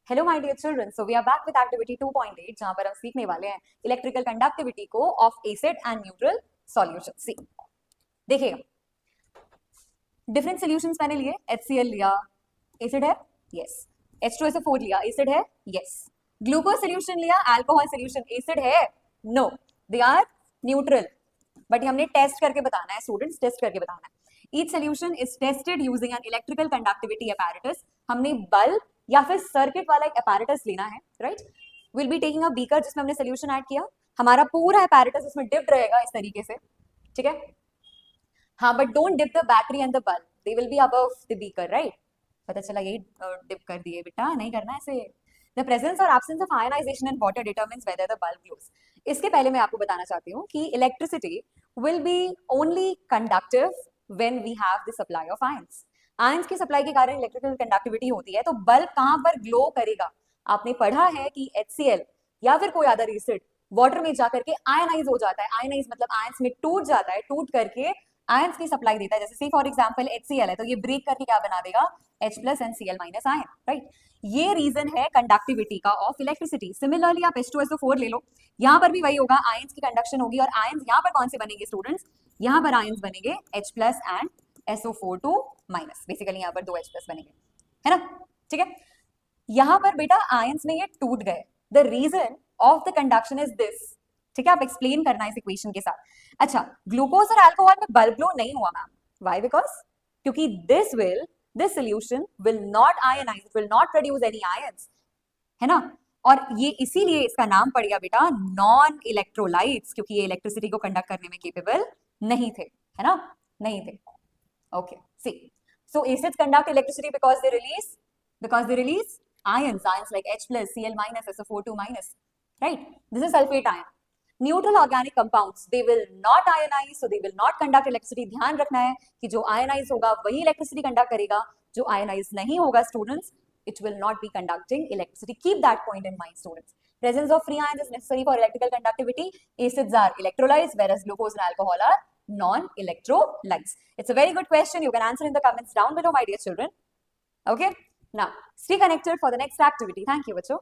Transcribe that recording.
Hello my dear children, so we are back with activity 2.8 जहां पर हम सीखने वाले हैं इलेक्ट्रिकल कंडक्टिविटी को of acid and neutral solution. See देखिएगा, डिफरेंट सॉल्यूशंस मैंने लिए। HCl लिया, एसिड है, यस। H2SO4 लिया, एसिड है, यस। ग्लूकोज सॉल्यूशन लिया, अल्कोहल सॉल्यूशन, एसिड है, no, they are neutral. But हमने टेस्ट करके बताना है स्टूडेंट्स, टेस्ट करके बताना है। Each solution is tested using an electrical conductivity apparatus। हमने बल्ब या फिर सर्किट वाला एक apparatus लेना है, right. Will be taking a beaker जिसमें हमने सोल्यूशन ऐड किया। हमारा पूरा apparatus उसमें डिप्ड रहेगा इस तरीके से, ठीक है। हाँ, but don't dip the battery and the bulb, they will be above the beaker, right. पता चला यही डिप कर दिए बेटा, नहीं करना ऐसे। द प्रेजेंस और absence of ionization in water determines whether the bulb glows. इसके पहले मैं आपको बताना चाहती हूँ कि electricity will be only conductive when we have the supply of ions. Ions की सप्लाई के कारण इलेक्ट्रिकल कंडक्टिविटी होती है। तो बल्ब कहाँ पर ग्लो करेगा? आपने पढ़ा है कि HCl या फिर कोई अदर एसिड वाटर में जाकर के आयनाइज हो जाता है। आयनाइज मतलब आयंस में टूट जाता है, टूट करके आयंस की सप्लाई देता है। जैसे सी फॉर एग्जांपल HCl है तो ये ब्रेक करके क्या बना देगा? H plus and Cl minus ion, right. ये रीजन है कंडक्टिविटी का ऑफ इलेक्ट्रिसिटी। सिमिलरली आप H2SO4 ले लो, यहाँ पर भी वही होगा, आयंस की कंडक्शन होगी। और आयंस यहाँ पर कौन से बनेंगे स्टूडेंट्स? यहाँ पर आयंस बनेंगे H plus and SO4 minus. Basically यहाँ पर 2 H प्लस बनेंगे, है ना, ठीक है। यहाँ पर बेटा आयंस में ये टूट गए। The reason of the conduction is this, ठीक है। आप एक्सप्लेन करना इस इक्वेशन के साथ। अच्छा, ग्लूकोज और अल्कोहल में बल्ब ग्लो नहीं हुआ मैम, व्हाई? बिकॉज क्योंकि this solution will not ionize, it will not produce any ions, है ना। और ये इसीलिए इसका नाम पड़ गया बेटा नॉन इलेक्ट्रोलाइट्स, क्योंकि ये इलेक्ट्रिसिटी को कंडक्ट करने में केपेबल नहीं थे, है ना, नहीं थे। Okay, see, so acids conduct electricity because they release ions like H plus, Cl minus, SO4 minus, right? This is sulfate ion. Neutral organic compounds, they will not ionize, so they will not conduct electricity. ध्यान रखना है कि जो ionize होगा वही electricity conduct करेगा, जो ionize नहीं होगा students, it will not be conducting electricity. Keep that point in mind, students. Presence of free ions is necessary for electrical conductivity. Acids are electrolytes, whereas glucose and alcohol are non-electrolytes. It's a very good question. You can answer in the comments down below, my dear children. Okay. Now, stay connected for the next activity. Thank you, बच्चों.